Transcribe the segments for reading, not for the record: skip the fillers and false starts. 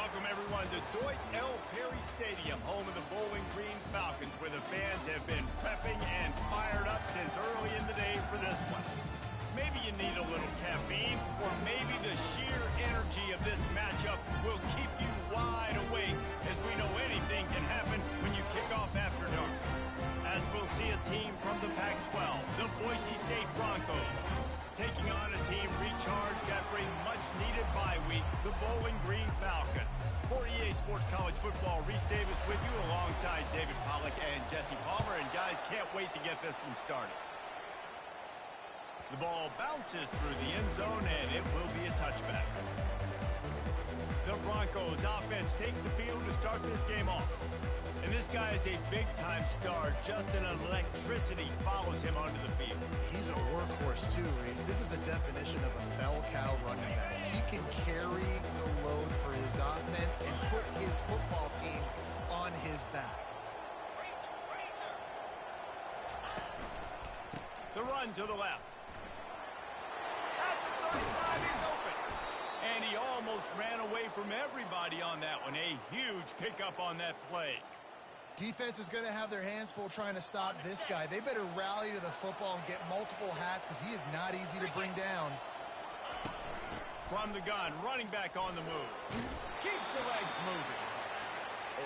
welcome everyone to Dwight L. Perry Stadium, home of the Bowling Green Falcons, where the fans have been prepping and fired up since early in the day for this one. Maybe you need a little caffeine, or maybe the sheer energy of this matchup will keep you wide awake, as we know anything can happen when you kick off after dark. As we'll see a team from the Pac-12, the Boise State Broncos, taking on a team recharged after a much-needed bye week, the Bowling Green Falcons. For EA Sports College Football, Reese Davis with you alongside David Pollack and Jesse Palmer. And guys, can't wait to get this one started. The ball bounces through the end zone, and it will be a touchback. The Broncos offense takes the field to start this game off. And this guy is a big-time star. Just an electricity follows him onto the field. He's a workhorse too, Reese. This is a definition of a bell cow running back. He can carry the load for his offense and put his football team on his back. The run to the left. At the 35, he's open. And he almost ran away from everybody on that one. A huge pickup on that play. Defense is going to have their hands full trying to stop this guy. They better rally to the football and get multiple hats because he is not easy to bring down. From the gun, running back on the move. Keeps the legs moving.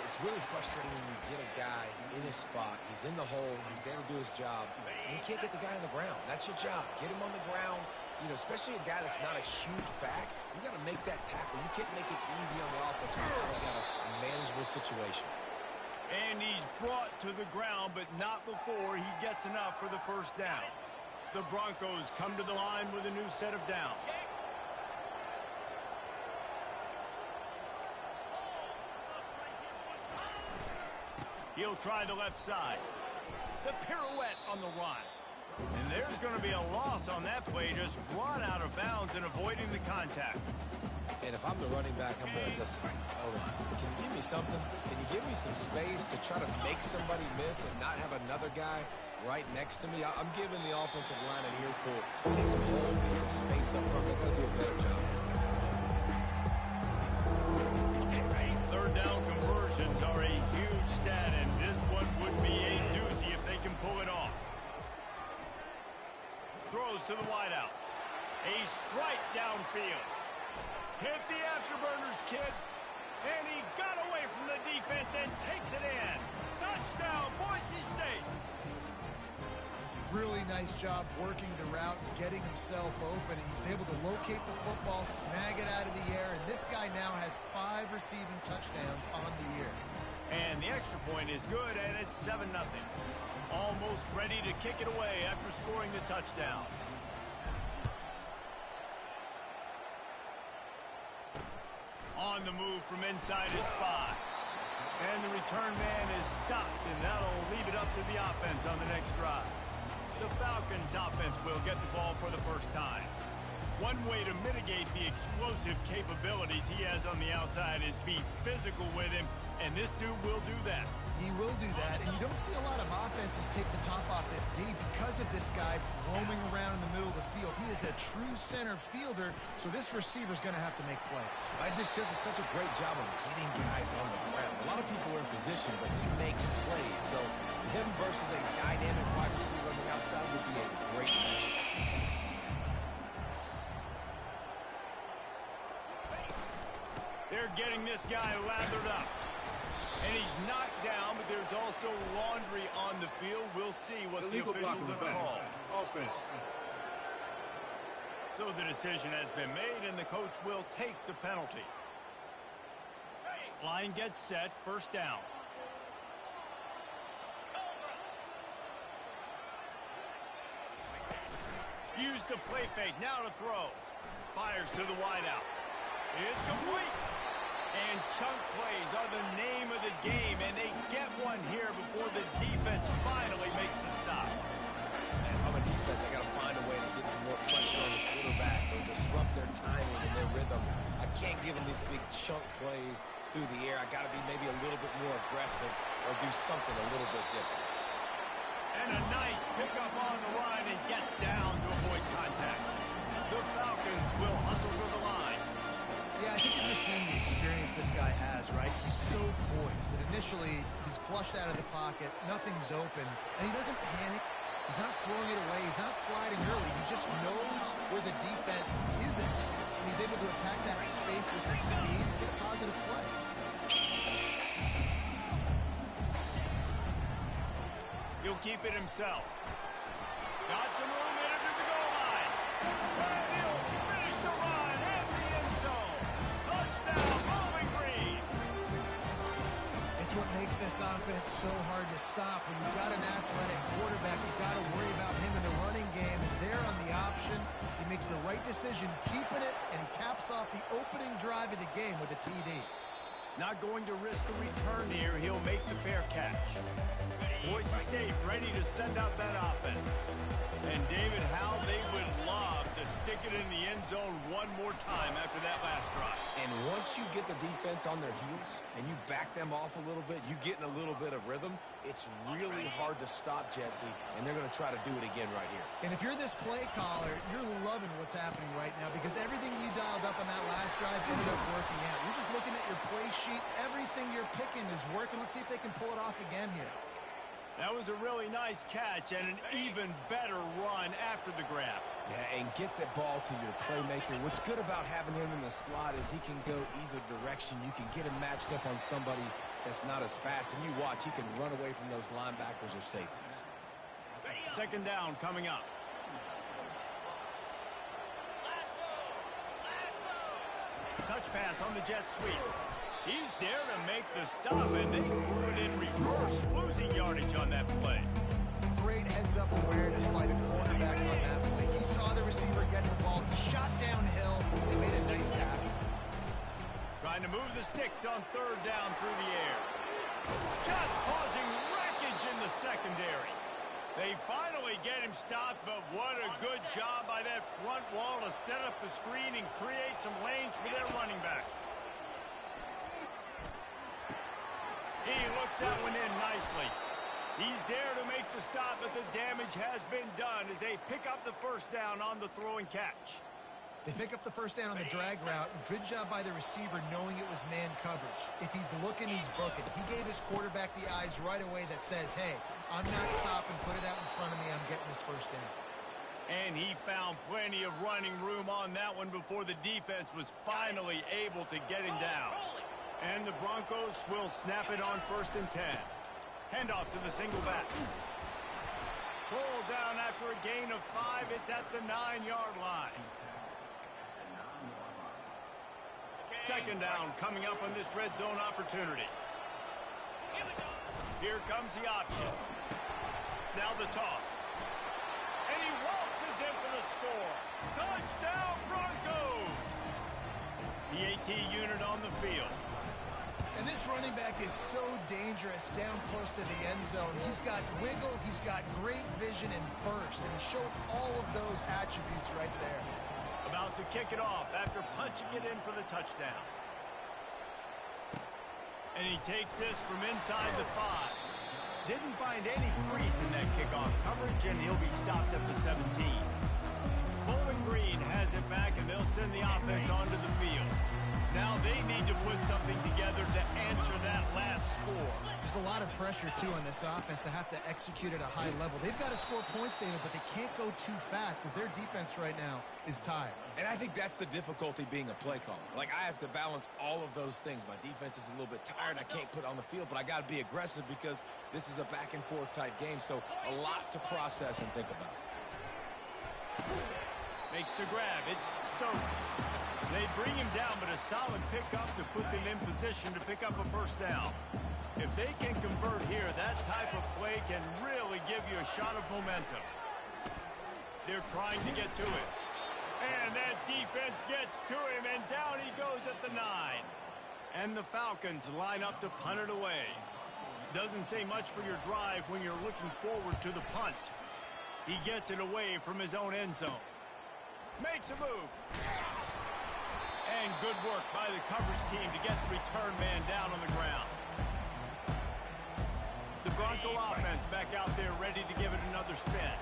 It's really frustrating when you get a guy in his spot. He's in the hole. He's there to do his job. And you can't get the guy on the ground. That's your job. Get him on the ground. You know, especially a guy that's not a huge back. You got to make that tackle. You can't make it easy on the offense. You got a manageable situation. And he's brought to the ground, but not before he gets enough for the first down. The Broncos come to the line with a new set of downs. He'll try the left side. The pirouette on the run. And there's going to be a loss on that play. Just run out of bounds and avoiding the contact. And if I'm the running back, I'm going to listen. Hold on. Can you give me something? Can you give me some space to try to make somebody miss and not have another guy right next to me? I'm giving the offensive line an earful. Need some holes, need some space up front. They're going to do a better job. Third down conversions are a huge stat, and this one would be a doozy if they can pull it off. Throws to the wideout. A strike downfield. Hit the afterburners, kid. And he got away from the defense and takes it in. Touchdown, Boise State. Really nice job working the route, getting himself open, and he was able to locate the football, snag it out of the air, and this guy now has 5 receiving touchdowns on the year. And the extra point is good, and it's 7-0. Almost ready to kick it away after scoring the touchdown. On the move from inside his spot. And the return man is stopped, and that'll leave it up to the offense on the next drive. The Falcons offense will get the ball for the first time. One way to mitigate the explosive capabilities he has on the outside is be physical with him, and this dude will do that. He will do that, and you don't see a lot of offenses take the top off this D because of this guy roaming around in the middle of the field. He is a true center fielder, so this receiver's going to have to make plays. Just does such a great job of getting guys on the ground. A lot of people are in position, but he makes plays. So him versus a dynamic wide receiver on the outside would be a great matchup. They're getting this guy lathered up. And he's knocked down, but there's also laundry on the field. We'll see what the officials have called. Offense. So the decision has been made, and the coach will take the penalty. Line gets set, first down. Use the play fake, now to throw. Fires to the wideout. It's complete. And chunk plays are the name of the game, and they get one here before the defense finally makes the stop. And if I'm a defense, I got to find a way to get some more pressure on the quarterback or disrupt their timing and their rhythm. I can't give them these big chunk plays through the air. I got to be maybe a little bit more aggressive or do something a little bit different. And a nice pickup on the line and gets down to avoid contact. The Falcons will hustle for the line. Yeah, Yeah, I think you're just seeing the experience this guy has, right? He's so poised that initially he's flushed out of the pocket, nothing's open, and he doesn't panic. He's not throwing it away. He's not sliding early. He just knows where the defense isn't, and he's able to attack that space with his speed and get a positive play. He'll keep it himself. Got some room in it to the goal line. And he'll finish the run in the end zone. Touchdown, Bowling Green. It's what makes this offense so hard to stop. When you've got an athletic quarterback, you've got to worry about him in the running game. And there on the option, he makes the right decision, keeping it, and he caps off the opening drive of the game with a TD. Not going to risk a return here. He'll make the fair catch. Boise State ready to send out that offense. And David, how they would love to stick it in the end zone one more time after that last drive. And once you get the defense on their heels and you back them off a little bit, you get in a little bit of rhythm, it's really hard to stop, Jesse, and they're going to try to do it again right here. And if you're this play caller, you're loving what's happening right now because everything you dialed up on that last drive ended up working out. You're just looking at your play sheet. Everything you're picking is working. Let's see if they can pull it off again here. That was a really nice catch and an even better run after the grab. Yeah, and get the ball to your playmaker. What's good about having him in the slot is he can go either direction. You can get him matched up on somebody that's not as fast. And you watch, he can run away from those linebackers or safeties. Second down coming up. Touch pass on the jet sweep. He's there to make the stop, and they threw it in reverse, losing yardage on that play. Great heads-up awareness by the quarterback on that play. He saw the receiver get the ball. He shot downhill and made a nice tackle. Trying to move the sticks on third down through the air. Just causing wreckage in the secondary. They finally get him stopped, but what a good job by that front wall to set up the screen and create some lanes for their running back. He looks that one in nicely. He's there to make the stop, but the damage has been done as they pick up the first down on the throw and catch. They pick up the first down on the drag route. Good job by the receiver knowing it was man coverage. If he's looking, he's booking. He gave his quarterback the eyes right away that says, hey, I'm not stopping. Put it out in front of me. I'm getting this first down. And he found plenty of running room on that one before the defense was finally able to get him down. And the Broncos will snap it on 1st and 10. Handoff to the single back. Pulled down after a gain of 5. It's at the 9-yard line. Second down coming up on this red zone opportunity. Here comes the option. Now the toss. And he waltzes in for the score. Touchdown Broncos! The AT unit on the field. And this running back is so dangerous down close to the end zone. He's got wiggle, he's got great vision and burst, and he showed all of those attributes right there. About to kick it off after punching it in for the touchdown. And he takes this from inside the 5. Didn't find any crease in that kickoff coverage, and he'll be stopped at the 17. Bowling Green has it back, and they'll send the offense onto the field. Now they need to put something together to answer that last score. There's a lot of pressure, too, on this offense to have to execute at a high level. They've got to score points, David, but they can't go too fast because their defense right now is tired. And I think that's the difficulty being a play caller. Like, I have to balance all of those things. My defense is a little bit tired. I can't put it on the field, but I got to be aggressive because this is a back-and-forth type game, so a lot to process and think about. Makes the grab. It's Stokes. They bring him down, but a solid pickup to put them in position to pick up a first down. If they can convert here, that type of play can really give you a shot of momentum. They're trying to get to it. And that defense gets to him, and down he goes at the 9. And the Falcons line up to punt it away. Doesn't say much for your drive when you're looking forward to the punt. He gets it away from his own end zone. Makes a move. And good work by the coverage team to get the return man down on the ground. The Bronco offense back out there ready to give it another spin.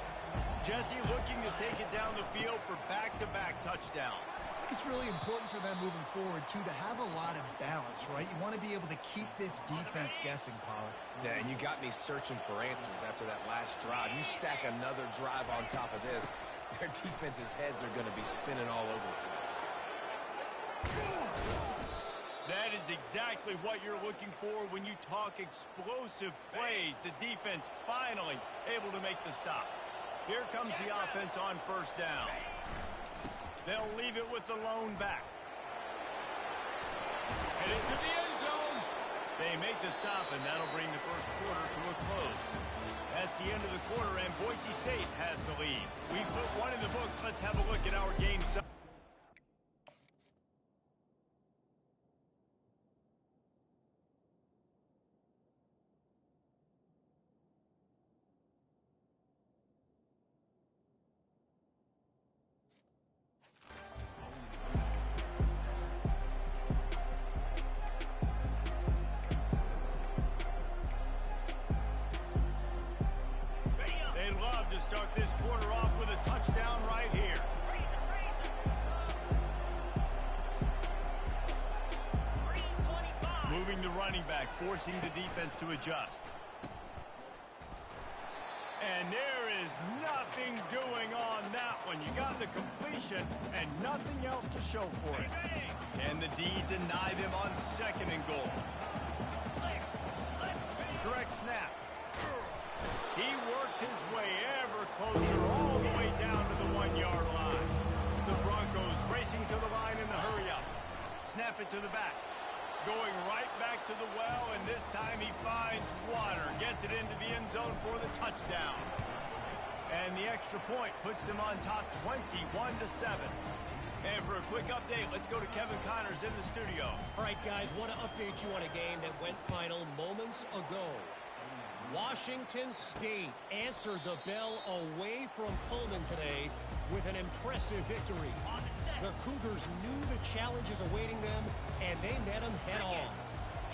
Jesse looking to take it down the field for back-to-back touchdowns. think it's really important for them moving forward, too, to have a lot of balance, right? You want to be able to keep this defense guessing, Pollard. Yeah, and you got me searching for answers after that last drive. You stack another drive on top of this, their defense's heads are going to be spinning all over the place. That is exactly what you're looking for when you talk explosive plays. The defense finally able to make the stop. Here comes the offense on first down. They'll leave it with the lone back. And into the end zone. They make the stop, and that'll bring the first quarter to a close. That's the end of the quarter, and Boise State has the lead. We put one in the books. Let's have a look at our game. Start this quarter off with a touchdown right here. Moving the running back, forcing the defense to adjust. And there is nothing doing on that one. You got the completion and nothing else to show for it. Can the D deny them on second and goal? Correct snap. He works his way ever closer all the way down to the 1-yard line. The Broncos racing to the line in the hurry-up. Snap it to the back. Going right back to the well, and this time he finds water. Gets it into the end zone for the touchdown. And the extra point puts them on top 21-7. And for a quick update, let's go to Kevin Connors in the studio. All right, guys, want to update you on a game that went final moments ago. Washington State answered the bell away from Pullman today with an impressive victory. The Cougars knew the challenges awaiting them, and they met them head-on.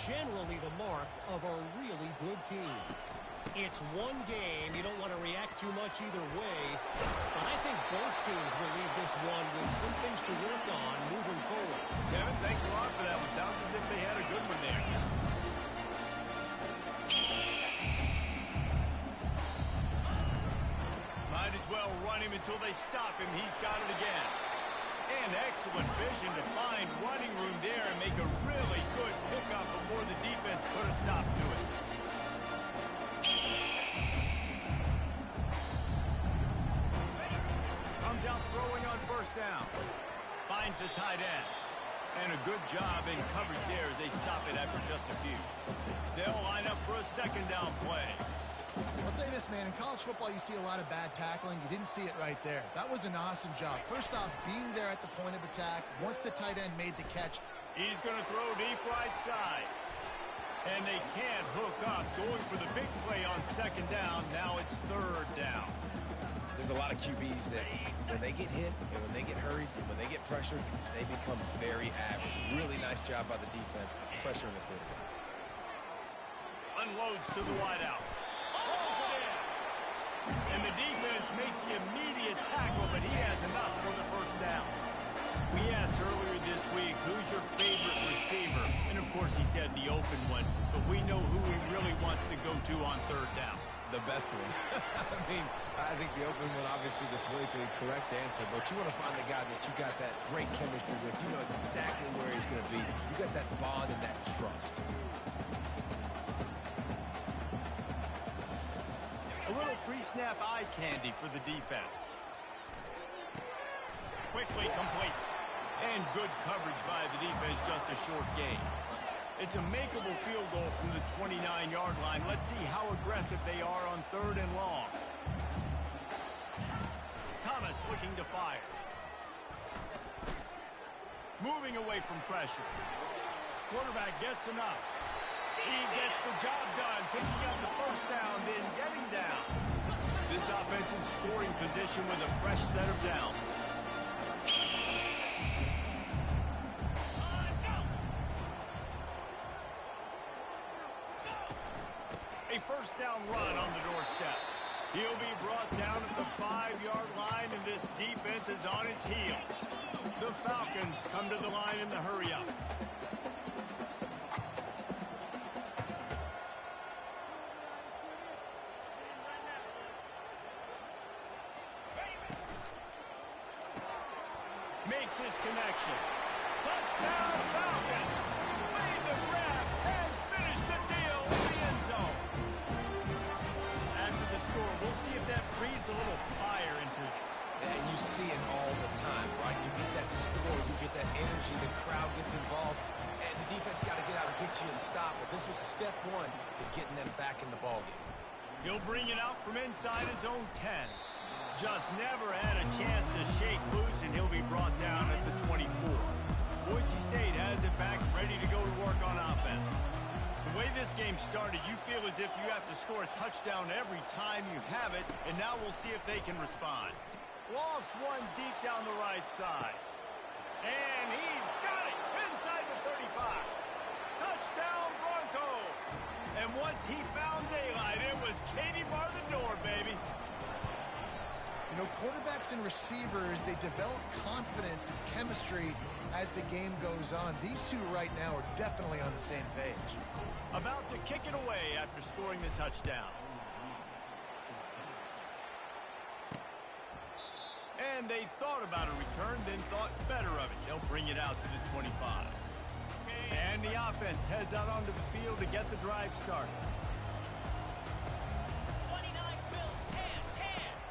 Generally the mark of a really good team. It's one game. You don't want to react too much either way, but I think both teams will leave this one with some things to work on moving forward. Kevin, thanks a lot for that one. Sounds as if they had a good one there. Might as well run him until they stop him. He's got it again. And excellent vision to find running room there and make a really good pickup before the defense put a stop to it. Comes out throwing on first down. Finds the tight end. And a good job in coverage there as they stop it after just a few. They'll line up for a second down play. I'll say this, man. In college football, you see a lot of bad tackling. You didn't see it right there. That was an awesome job. First off, being there at the point of attack. Once the tight end made the catch. He's going to throw deep right side. And they can't hook up. Going for the big play on second down. Now it's third down. There's a lot of QBs that when they get hit and when they get hurried and when they get pressured, they become very average. Really nice job by the defense pressuring the quarterback. Unloads to the wideout. Rolls it in. And the defense makes the immediate tackle, but he has enough for the first down. We asked earlier this week, who's your favorite receiver? And, of course, he said the open one. But we know who he really wants to go to on third down. The best one. I think the open one, obviously the politically correct answer, but you want to find the guy that you got that great chemistry with. You know exactly where he's going to be. You got that bond and that trust. A little pre-snap eye candy for the defense. Quickly complete. And good coverage by the defense, just a short gain. It's a makeable field goal from the 29-yard line. Let's see how aggressive they are on third and long. Thomas looking to fire. Moving away from pressure. Quarterback gets enough. He gets the job done, picking up the first down, then getting down. This offense in scoring position with a fresh set of downs. A first down run on the doorstep. He'll be brought down at the 5-yard line, and this defense is on its heels. The Falcons come to the line in the hurry-up. Makes his connection. Touchdown, Falcon! Lead the grab and finish the deal in the end zone. After the score, we'll see if that breathes a little fire into it. And you see it all the time, right? You get that score, you get that energy, the crowd gets involved, and the defense got to get out and get you a stop. But this was step one to getting them back in the ballgame. He'll bring it out from inside his own 10. Just never had a chance to shake loose, and he'll be brought down at the 24. Boise State has it back, ready to go to work on offense. The way this game started, you feel as if you have to score a touchdown every time you have it, and now we'll see if they can respond. Lost one deep down the right side. And he's got it inside the 35. Touchdown, Broncos! And once he found daylight, it was Katie bar the door, baby. You know, quarterbacks and receivers, they develop confidence and chemistry as the game goes on. These two right now are definitely on the same page. About to kick it away after scoring the touchdown. And they thought about a return, then thought better of it. They'll bring it out to the 25. And the offense heads out onto the field to get the drive started.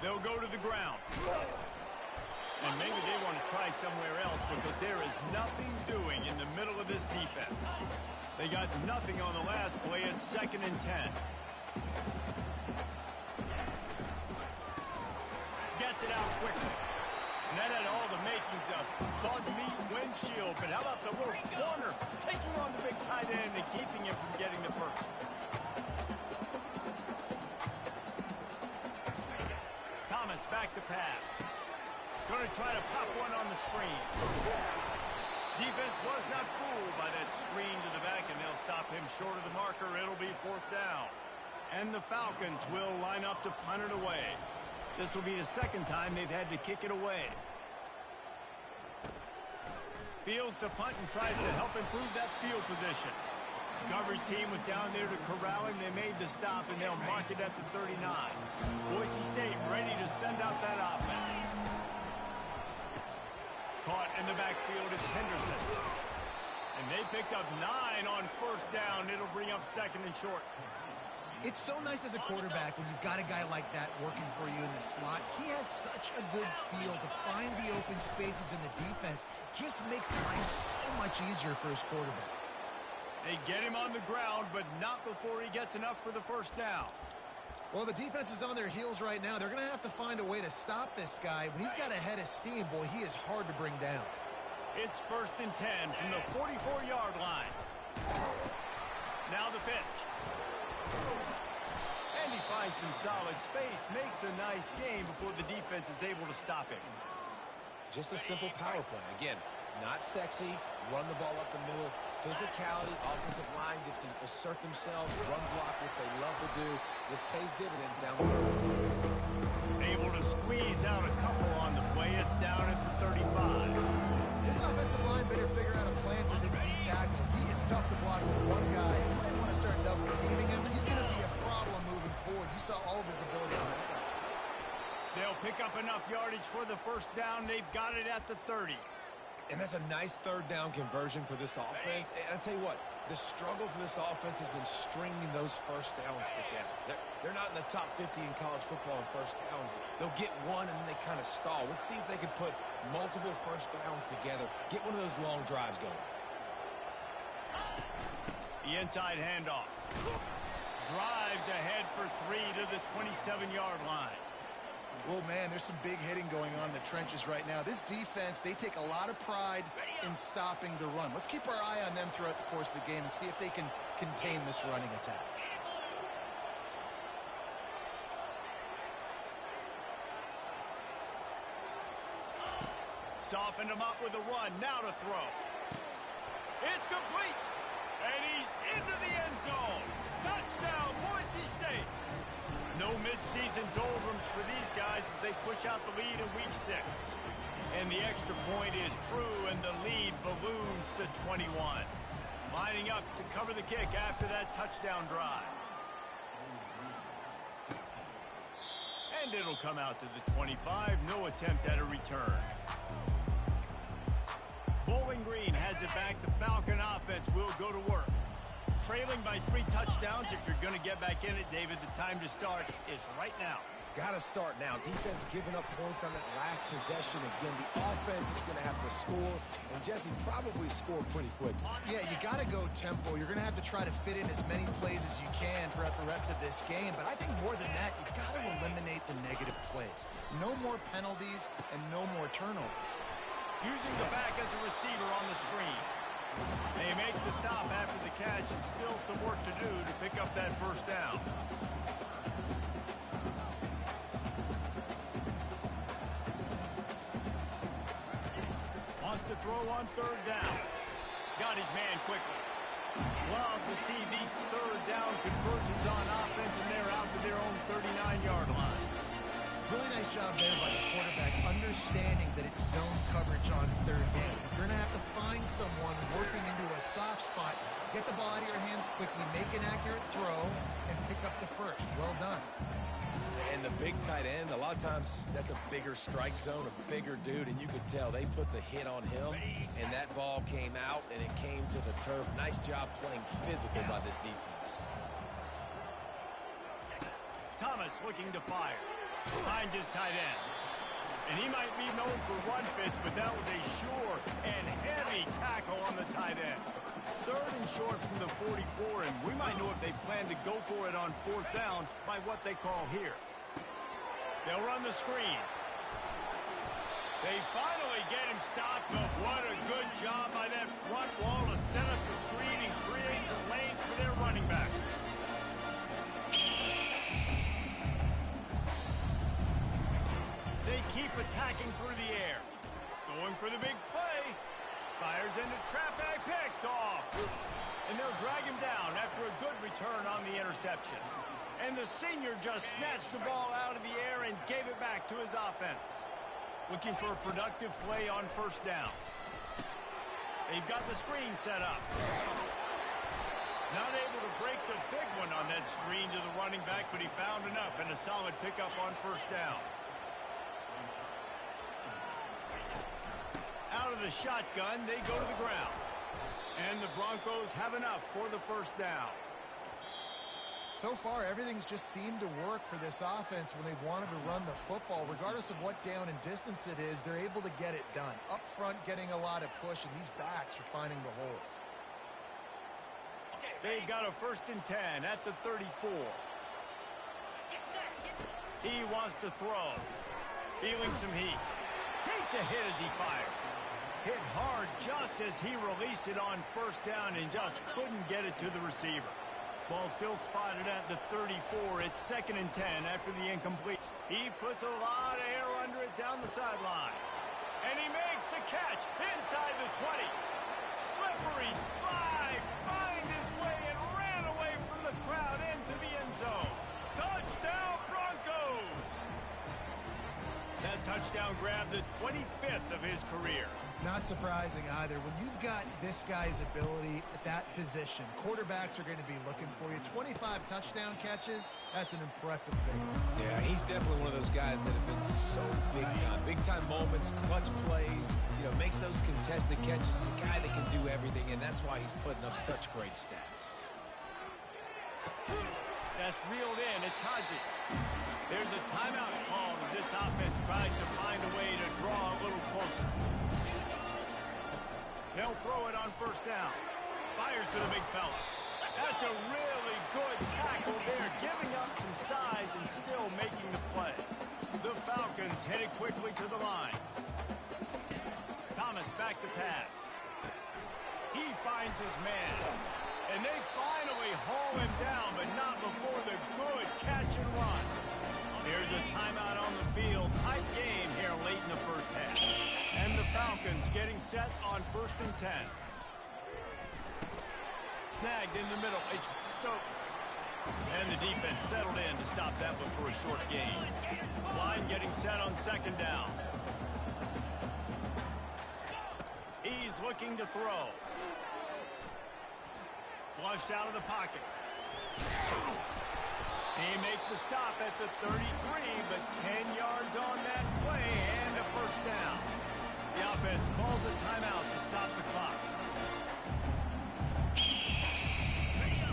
They'll go to the ground. And maybe they want to try somewhere else because there is nothing doing in the middle of this defense. They got nothing on the last play. It's 2nd and 10. Gets it out quickly. And that had all the makings of bug meat windshield. But how about the little corner taking on the big tight end and keeping him from getting the first? Back to pass. Going to try to pop one on the screen. Defense was not fooled by that screen to the back, and they'll stop him short of the marker. It'll be 4th down. And the Falcons will line up to punt it away. This will be the 2nd time they've had to kick it away. Fields to punt and tries to help improve that field position. Coverage team was down there to corral him. They made the stop, and they'll mark it at the 39. Boise State ready to send out that offense. Caught in the backfield is Henderson. And they picked up 9 on 1st down. It'll bring up 2nd and short. It's so nice as a quarterback when you've got a guy like that working for you in the slot. He has such a good feel to find the open spaces in the defense. Just makes life so much easier for his quarterback. They get him on the ground, but not before he gets enough for the 1st down. Well, the defense is on their heels right now. They're going to have to find a way to stop this guy. When he's got a head of steam, boy, he is hard to bring down. It's 1st and 10 from the 44-yard line. Now the pitch. And he finds some solid space, makes a nice game before the defense is able to stop him. Just a simple power play. Again, not sexy, run the ball up the middle. Physicality, offensive line gets to assert themselves, run block, which they love to do. This pays dividends down the road. Able to squeeze out a couple on the play. It's down at the 35. This offensive line better figure out a plan for this D tackle. He is tough to block with one guy. You might want to start double teaming him. He's going to be a problem moving forward. You saw all of his ability on that last play. They'll pick up enough yardage for the 1st down. They've got it at the 30. And that's a nice 3rd down conversion for this offense. And I'll tell you what, the struggle for this offense has been stringing those 1st downs together. They're not in the top 50 in college football in 1st downs. They'll get one and then they kind of stall. Let's see if they can put multiple 1st downs together, get one of those long drives going. The inside handoff. Drives ahead for 3 to the 27-yard line. Well, man, there's some big hitting going on in the trenches right now. This defense, they take a lot of pride in stopping the run. Let's keep our eye on them throughout the course of the game and see if they can contain this running attack. Softened him up with a run. Now to throw. It's complete. And he's into the end zone. Touchdown, Boise State. No midseason doldrums for these guys as they push out the lead in week 6. And the extra point is true, and the lead balloons to 21. Lining up to cover the kick after that touchdown drive. And it'll come out to the 25. No attempt at a return. Bowling Green has it back. The Falcon offense will go to work. Trailing by 3 touchdowns. If you're going to get back in it, David, the time to start is right now. Got to start now. Defense giving up points on that last possession. Again, the offense is going to have to score. And Jesse probably score pretty quick. Yeah, you got to go tempo. You're going to have to try to fit in as many plays as you can throughout the rest of this game. But I think more than that, you got to eliminate the negative plays. No more penalties and no more turnovers. Using the back as a receiver on the screen. They make the stop after the catch, and still some work to do to pick up that first down. Wants to throw on 3rd down. Got his man quickly. Love to see these 3rd down conversions on offense, and they're out to their own 39-yard line. Really nice job there by the quarterback, understanding that it's zone coverage on 3rd down. You're going to have to find someone working into a soft spot, get the ball out of your hands quickly, make an accurate throw, and pick up the first. Well done. And the big tight end, a lot of times that's a bigger strike zone, a bigger dude, and you could tell they put the hit on him, and that ball came out, and it came to the turf. Nice job playing physical by this defense. Thomas looking to fire. Finds his tight end. And he might be known for run fits, but that was a sure and heavy tackle on the tight end. 3rd and short from the 44, and we might know if they plan to go for it on 4th down by what they call here. They'll run the screen. They finally get him stopped, but what a good job by that front wall to set up the screen and create some lanes for their running back. They keep attacking through the air. Going for the big play. Fires into traffic, picked off. And they'll drag him down after a good return on the interception. And the senior just snatched the ball out of the air and gave it back to his offense. Looking for a productive play on 1st down. They've got the screen set up. Not able to break the big one on that screen to the running back, but he found enough and a solid pickup on 1st down. Out of the shotgun, they go to the ground. And the Broncos have enough for the 1st down. So far, everything's just seemed to work for this offense when they've wanted to run the football. Regardless of what down and distance it is, they're able to get it done. Up front, getting a lot of push, and these backs are finding the holes. They've got a 1st and 10 at the 34. He wants to throw. Feeling some heat. Takes a hit as he fires. Hit hard just as he released it on 1st down and just couldn't get it to the receiver. Ball still spotted at the 34. It's 2nd and 10 after the incomplete. He puts a lot of air under it down the sideline. And he makes the catch inside the 20. Slippery slide. Find his way and ran away from the crowd into the end zone. Touchdown Broncos! That touchdown grabbed the 25th of his career. Not surprising either. When you've got this guy's ability at that position, quarterbacks are going to be looking for you. 25 touchdown catches, that's an impressive thing. Yeah, he's definitely one of those guys that have been so big time. Big time moments, clutch plays, makes those contested catches. He's a guy that can do everything, and that's why he's putting up such great stats. That's reeled in. It's Hodges. There's a timeout called as this offense tries to find a way to draw a little closer. They'll throw it on 1st down. Fires to the big fella. That's a really good tackle there, giving up some size and still making the play. The Falcons headed quickly to the line. Thomas back to pass. He finds his man. And they finally haul him down, but not before the good catch and run. There's a timeout on the field. Tight game here late in the 1st half. And the Falcons getting set on 1st and 10. snagged in the middle. It's Stokes. And the defense settled in to stop that one for a short gain. Line getting set on second down. He's looking to throw. Flushed out of the pocket. He makes the stop at the 33, but 10 yards on that play and a first down. The offense calls a timeout to stop the clock.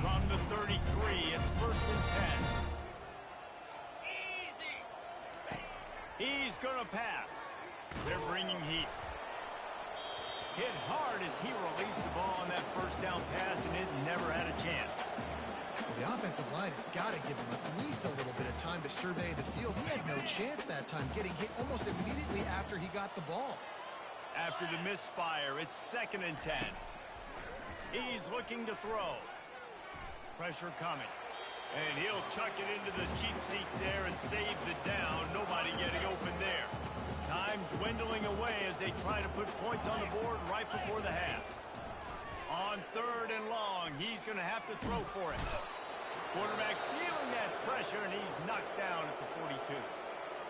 From the 33, it's first and 10. He's going to pass. They're bringing heat. Hit hard as he released the ball on that first down pass, and it never had a chance. Well, the offensive line has got to give him at least a little bit of time to survey the field. He had no chance that time, getting hit almost immediately after he got the ball. After the misfire, it's second and 10. He's looking to throw. Pressure coming. And he'll chuck it into the cheap seats there and save the down. Nobody getting open there. Time dwindling away as they try to put points on the board right before the half. On third and long, he's going to have to throw for it. Quarterback feeling that pressure, and he's knocked down at the 42.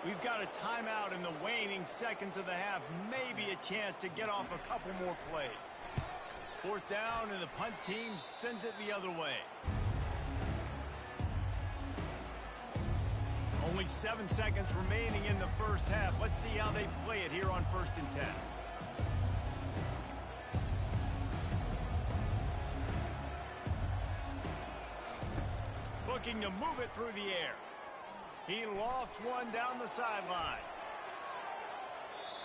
We've got a timeout in the waning seconds of the half. Maybe a chance to get off a couple more plays. Fourth down, and the punt team sends it the other way. Only 7 seconds remaining in the first half. Let's see how they play it here on first and 10. Looking to move it through the air. He lofts one down the sideline.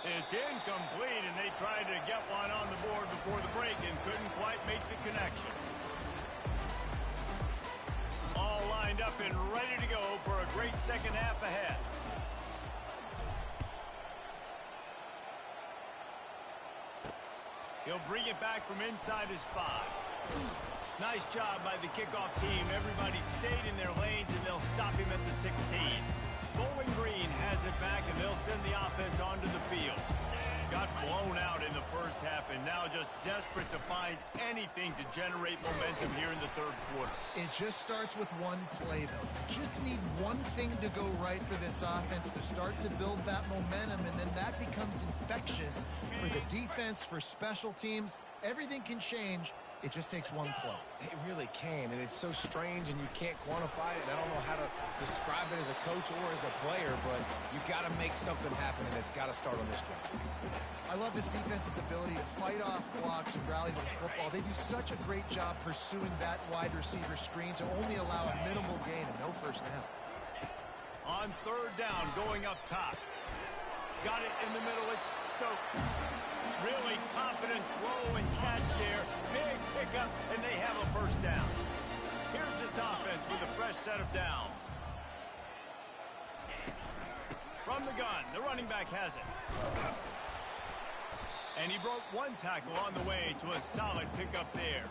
It's incomplete, and they tried to get one on the board before the break and couldn't quite make the connection. All lined up and ready to go for a great second half ahead. He'll bring it back from inside his 5. Nice job by the kickoff team. Everybody stayed in their lanes, and they'll stop him at the 16. Bowling Green has it back, and they'll send the offense onto the field. Got blown out in the first half, and now just desperate to find anything to generate momentum here in the third quarter. It just starts with one play, though. Just need one thing to go right for this offense to start to build that momentum, and then that becomes infectious for the defense, for special teams. Everything can change. It just takes one play. It really can, and it's so strange, and you can't quantify it. I don't know how to describe it as a coach or as a player, but you got to make something happen, and it's got to start on this drive. I love this defense's ability to fight off blocks and rally to the football. They do such a great job pursuing that wide receiver screen to only allow a minimal gain and no first down. On third down, going up top. Got it in the middle. It's Stokes. Really confident throw and catch there. Big pickup, and they have a first down. Here's this offense with a fresh set of downs. From the gun, the running back has it. And he broke one tackle on the way to a solid pickup there.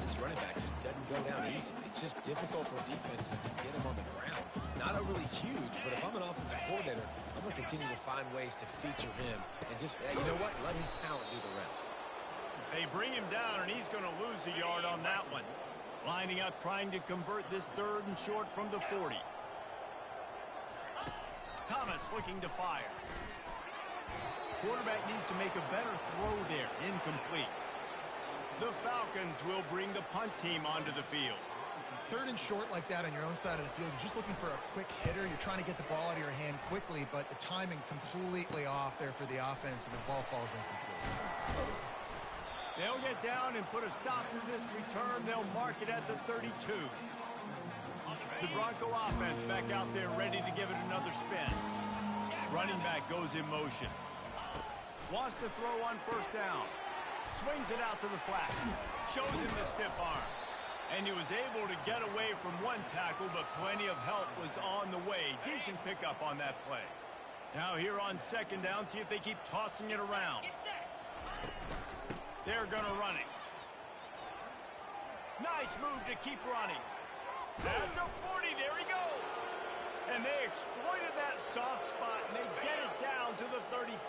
This running back just doesn't go down easy. It's just difficult for defenses to get him on the ground. Not overly huge, but if I'm an offensive coordinator, I'm going to continue to find ways to feature him and just, you know what, let his talent do the rest. They bring him down, and he's going to lose a yard on that one. Lining up, trying to convert this third and short from the 40. Thomas looking to fire. Quarterback needs to make a better throw there. Incomplete. The Falcons will bring the punt team onto the field. Third and short like that on your own side of the field, you're just looking for a quick hitter. You're trying to get the ball out of your hand quickly, but the timing completely off there for the offense, and the ball falls incomplete. They'll get down and put a stop to this return. They'll mark it at the 32. The Bronco offense back out there ready to give it another spin. Running back goes in motion. Wants to throw on first down. Swings it out to the flat. Shows him the stiff arm. And he was able to get away from one tackle, but plenty of help was on the way. Decent pickup on that play. Now here on second down, see if they keep tossing it around. They're going to run it. Nice move to keep running. At the 40, there he goes. And they exploited that soft spot, and they get it down to the 35.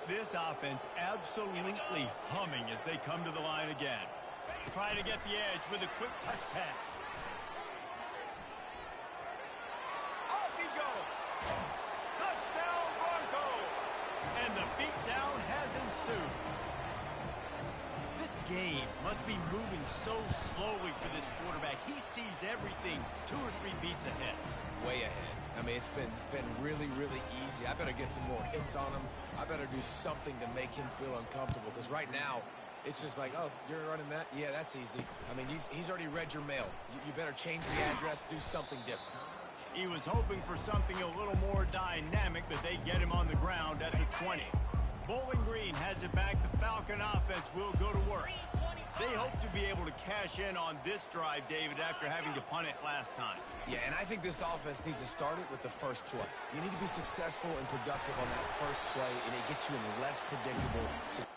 This offense absolutely humming as they come to the line again. Trying to get the edge with a quick touch pass. Off he goes. Touchdown Broncos. And the beatdown has ensued. This game must be moving so slowly for this quarterback. He sees everything 2 or 3 beats ahead. Way ahead. I mean, it's been really, really easy. I better get some more hits on him. I better do something to make him feel uncomfortable, because right now, it's just like, oh, you're running that? Yeah, that's easy. I mean, he's already read your mail. You better change the address, do something different. He was hoping for something a little more dynamic, but they get him on the ground at the 20. Bowling Green has it back. The Falcon offense will go to work. They hope to be able to cash in on this drive, David, after having to punt it last time. Yeah, and I think this offense needs to start it with the first play. You need to be successful and productive on that first play, and it gets you in less predictable situations.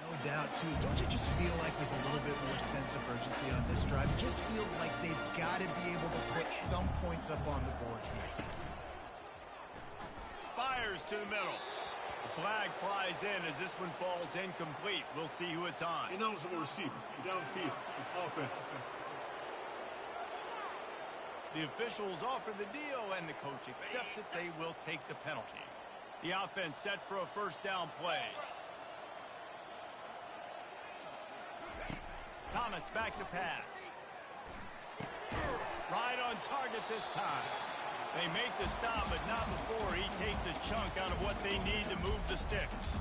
No doubt, too. Don't you just feel like there's a little bit more sense of urgency on this drive? It just feels like they've got to be able to put some points up on the board here. Fires to the middle. The flag flies in as this one falls incomplete. We'll see who it's on. Ineligible receiver, downfield, offense. The officials offer the deal, and the coach accepts it. They will take the penalty. The offense set for a first down play. Thomas back to pass. Right on target this time. They make the stop, but not before he takes a chunk out of what they need to move the sticks.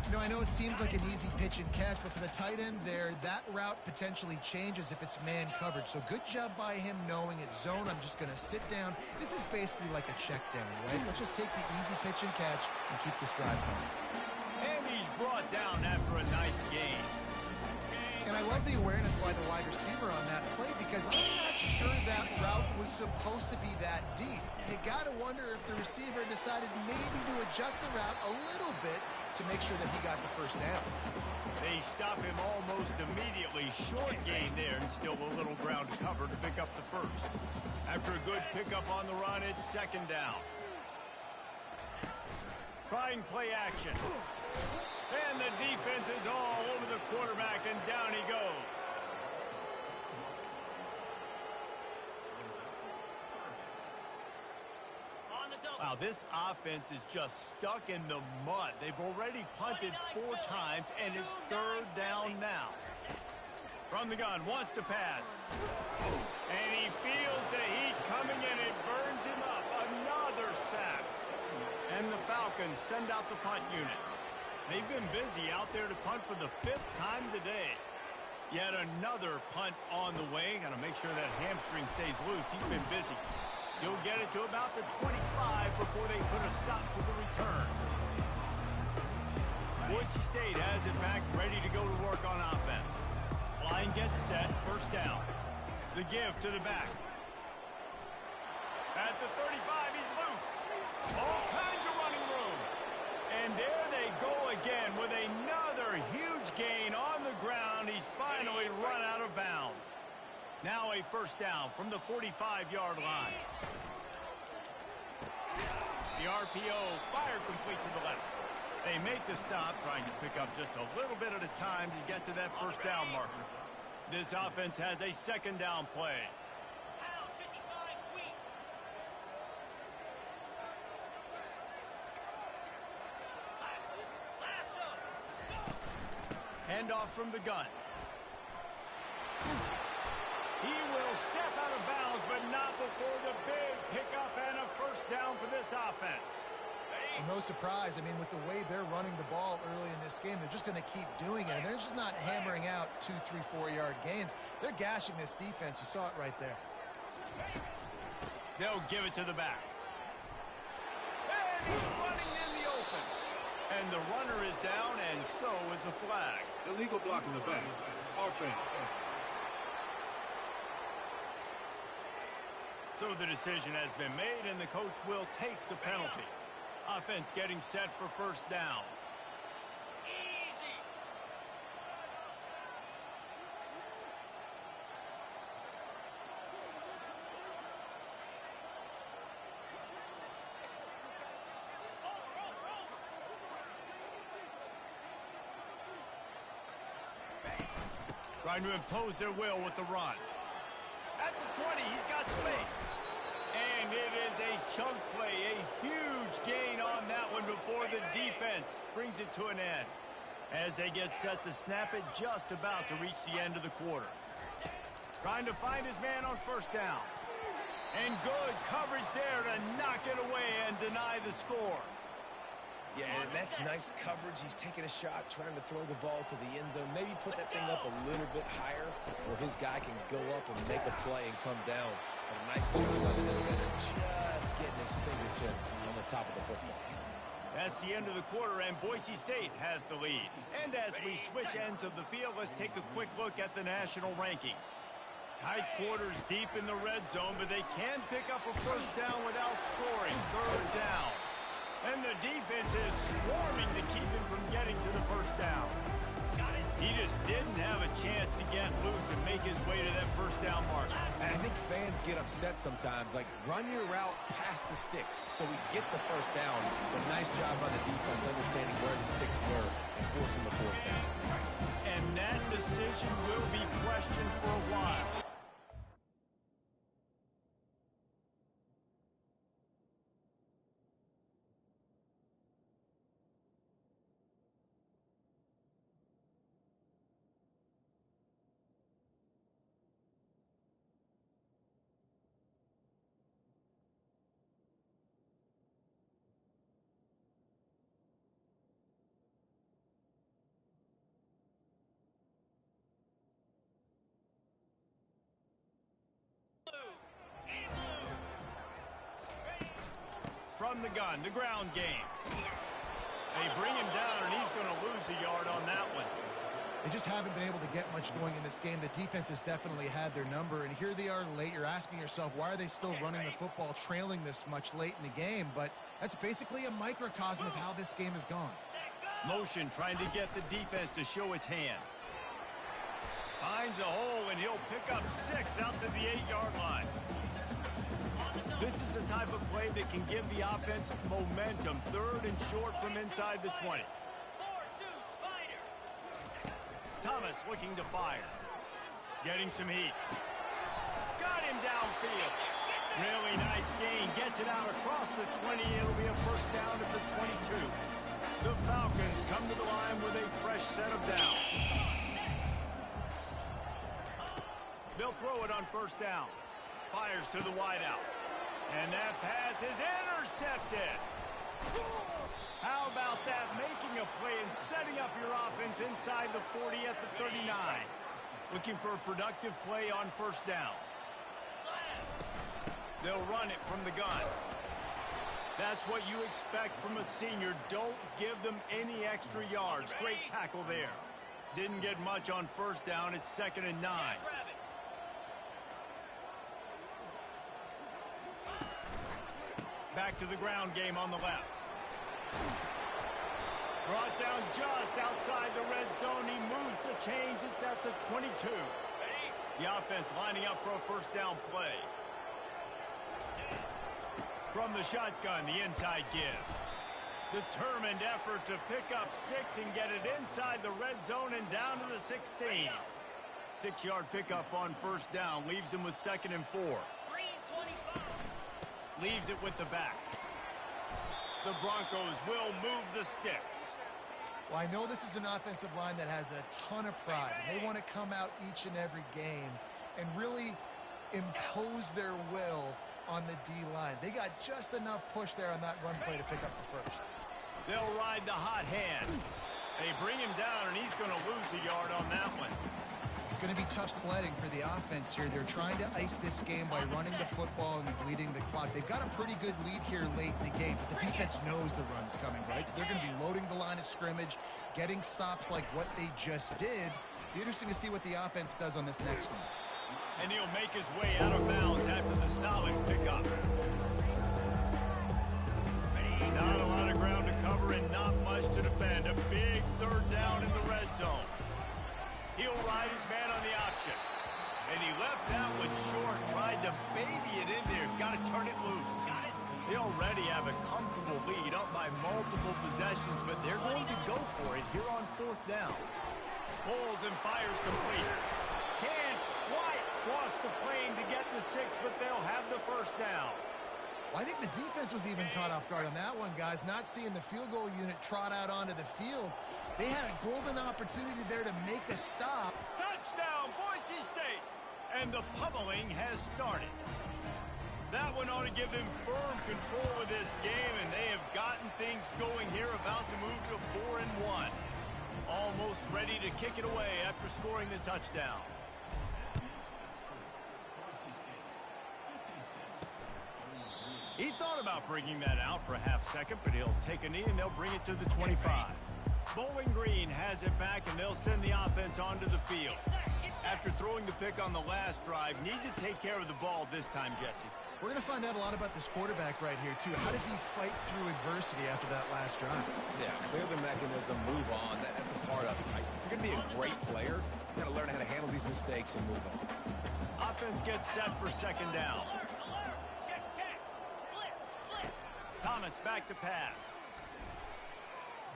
You know, I know it seems like an easy pitch and catch, but for the tight end there, that route potentially changes if it's man coverage. So good job by him knowing it's zone. I'm just going to sit down. This is basically like a check down, right? Let's just take the easy pitch and catch and keep this drive going. And he's brought down after a nice gain. And I love the awareness by the wide receiver on that play, because I'm not sure that route was supposed to be that deep. You got to wonder if the receiver decided maybe to adjust the route a little bit to make sure that he got the first down. They stop him almost immediately. Short gain there, and still a little ground to cover to pick up the first. After a good pickup on the run, it's second down. Trying play action. And the defense is all over the quarterback, and down he goes. Wow, this offense is just stuck in the mud. They've already punted 4 times, and it's third down now. From the gun, wants to pass. And he feels the heat coming, and it burns him up. Another sack. And the Falcons send out the punt unit. They've been busy out there to punt for the 5th time today. Yet another punt on the way. Got to make sure that hamstring stays loose. He's been busy. He'll get it to about the 25 before they put a stop to the return. Boise State has it back, ready to go to work on offense. Line gets set, first down. The give to the back. At the 35, he's loose. All kinds of running room. And there they go again with another huge gain on the ground. He's finally run out of bounds. Now a first down from the 45-yard line. The RPO fire complete to the left. They make the stop, trying to pick up just a little bit at a time to get to that first down marker. This offense has a second down play. Handoff from the gun. He will step out of bounds, but not before the big pickup and a first down for this offense. No surprise. I mean, with the way they're running the ball early in this game, they're just going to keep doing it. And they're just not hammering out 2, 3, 4-yard gains. They're gashing this defense. You saw it right there. They'll give it to the back. And he's running in the open. And the runner is down, and so is the flag. Illegal block in the back. Offense. So the decision has been made, and the coach will take the penalty. Offense getting set for first down. Trying to impose their will with the run. At the 20, he's got space. And it is a chunk play, a huge gain on that one before the defense brings it to an end. As they get set to snap it, just about to reach the end of the quarter. Trying to find his man on first down. And good coverage there to knock it away and deny the score. Yeah, and that's nice coverage. He's taking a shot, trying to throw the ball to the end zone. Maybe put that thing up a little bit higher where his guy can go up and make a play and come down. But a nice job by the defender just getting his fingertip on the top of the football. That's the end of the quarter, and Boise State has the lead. And as we switch ends of the field, let's take a quick look at the national rankings. Tight quarters deep in the red zone, but they can pick up a first down without scoring. Third down. And the defense is swarming to keep him from getting to the first down. He just didn't have a chance to get loose and make his way to that first down mark. And I think fans get upset sometimes, like run your route past the sticks so we get the first down. But nice job by the defense understanding where the sticks were and forcing the fourth down. And that decision will be questioned for a while. From the gun, the ground game. They bring him down, and he's going to lose a yard on that one. They just haven't been able to get much going in this game. The defense has definitely had their number, and here they are late. You're asking yourself, why are they still running the football, trailing this much late in the game? But that's basically a microcosm of how this game has gone. Motion trying to get the defense to show his hand. Finds a hole, and he'll pick up 6 out to the 8-yard line. This is the type of play that can give the offense momentum. Third and short from inside the 20. Thomas looking to fire. Getting some heat. Got him downfield. Really nice gain. Gets it out across the 20. It'll be a first down at the 22. The Falcons come to the line with a fresh set of downs. They'll throw it on first down. Fires to the wideout. And that pass is intercepted. How about that? Making a play and setting up your offense inside the 40 at the 39. Looking for a productive play on first down. They'll run it from the gun. That's what you expect from a senior. Don't give them any extra yards. Great tackle there. Didn't get much on first down. It's 2nd and 9. Back to the ground game on the left. Brought down just outside the red zone. He moves the chains. It's at the 22. The offense lining up for a first down play. From the shotgun, the inside give. Determined effort to pick up 6 and get it inside the red zone and down to the 16. 6-yard pickup on first down. Leaves him with 2nd and 4. Leaves it with the back. The Broncos will move the sticks. Well, I know this is an offensive line that has a ton of pride. And they want to come out each and every game and really impose their will on the D-line. They got just enough push there on that run play to pick up the first. They'll ride the hot hand. They bring him down, and he's going to lose a yard on that one. It's going to be tough sledding for the offense here. They're trying to ice this game by running the football and bleeding the clock. They've got a pretty good lead here late in the game, but the defense knows the run's coming, right? So they're going to be loading the line of scrimmage, getting stops like what they just did. Be interesting to see what the offense does on this next one. And he'll make his way out of bounds after the solid pickup. Not a lot of ground to cover and not much to defend. A big third down in the red zone. He'll ride his man on the option. And he left that one short. Tried to baby it in there. He's got to turn it loose. They already have a comfortable lead up by multiple possessions, but they're going to go for it here on 4th down. Pulls and fires complete. Can't quite cross the plane to get the 6, but they'll have the first down. Well, I think the defense was even caught off guard on that one, guys. Not seeing the field goal unit trot out onto the field. They had a golden opportunity there to make a stop. Touchdown, Boise State! And the pummeling has started. That one ought to give them firm control of this game, and they have gotten things going here, about to move to 4-1. Almost ready to kick it away after scoring the touchdown. He thought about bringing that out for a half second, but he'll take a knee and they'll bring it to the 25. Bowling Green has it back, and they'll send the offense onto the field. After throwing the pick on the last drive, need to take care of the ball this time, Jesse. We're going to find out a lot about this quarterback right here, too. How does he fight through adversity after that last drive? Yeah, clear the mechanism, move on. That's a part of it, right? If you're going to be a great player, you got to learn how to handle these mistakes and move on. Offense gets set for second down. Thomas back to pass.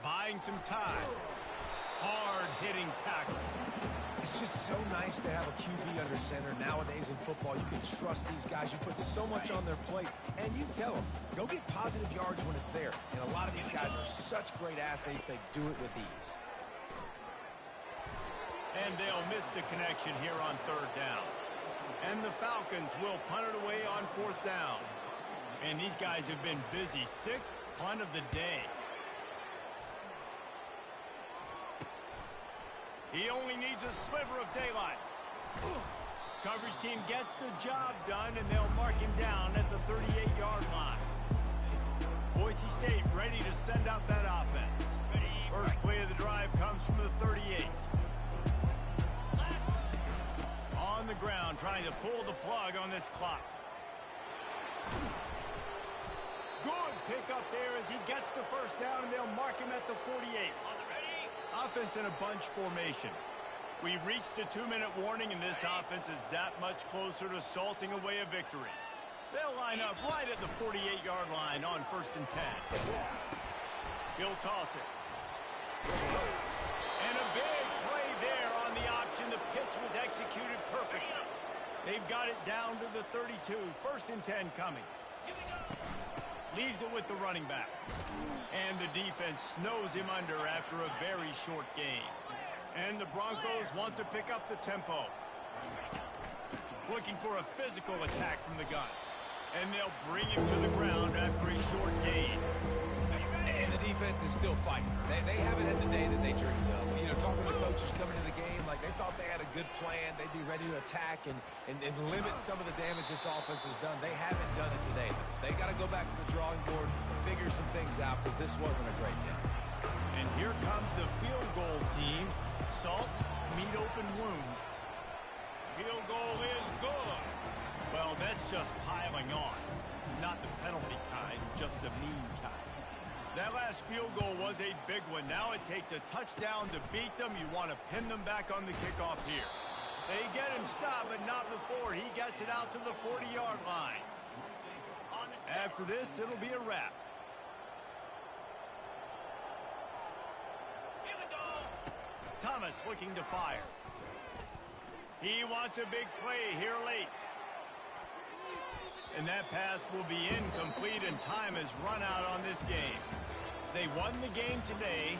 Buying some time. Hard-hitting tackle. It's just so nice to have a QB under center. Nowadays in football, you can trust these guys. You put so much on their plate, and you tell them, go get positive yards when it's there. And a lot of these guys are such great athletes, they do it with ease. And they'll miss the connection here on third down. And the Falcons will punt it away on fourth down. And these guys have been busy. Sixth punt of the day. He only needs a sliver of daylight. Coverage team gets the job done, and they'll mark him down at the 38-yard line. Boise State ready to send out that offense. First play of the drive comes from the 38. On the ground, trying to pull the plug on this clock. Good pick up there as he gets the first down, and they'll mark him at the 48. Offense in a bunch formation. We've reached the 2-minute warning, and this offense is that much closer to salting away a victory. They'll line up right at the 48-yard line on 1st and 10. He'll toss it. And a big play there on the option. The pitch was executed perfectly. They've got it down to the 32. 1st and 10 coming. Leaves it with the running back. And the defense snows him under after a very short gain. And the Broncos want to pick up the tempo. Looking for a physical attack from the gun. And they'll bring him to the ground after a short gain. And the defense is still fighting. They haven't had the day that they dreamed of. You know, talking to the coaches coming into the game, like they thought they had a good plan. They'd be ready to attack and limit some of the damage this offense has done. They haven't done it today. They got to go back to the drawing board, figure some things out, because this wasn't a great game. And here comes the field goal team. Salt, meet open wound. Field goal is good. Well, that's just piling on. Not the penalty kind, just the mean kind. That last field goal was a big one. Now it takes a touchdown to beat them. You want to pin them back on the kickoff here. They get him stopped, but not before he gets it out to the 40-yard line. After this, it'll be a wrap. Thomas looking to fire. He wants a big play here late. And that pass will be incomplete, and time has run out on this game. They won the game today.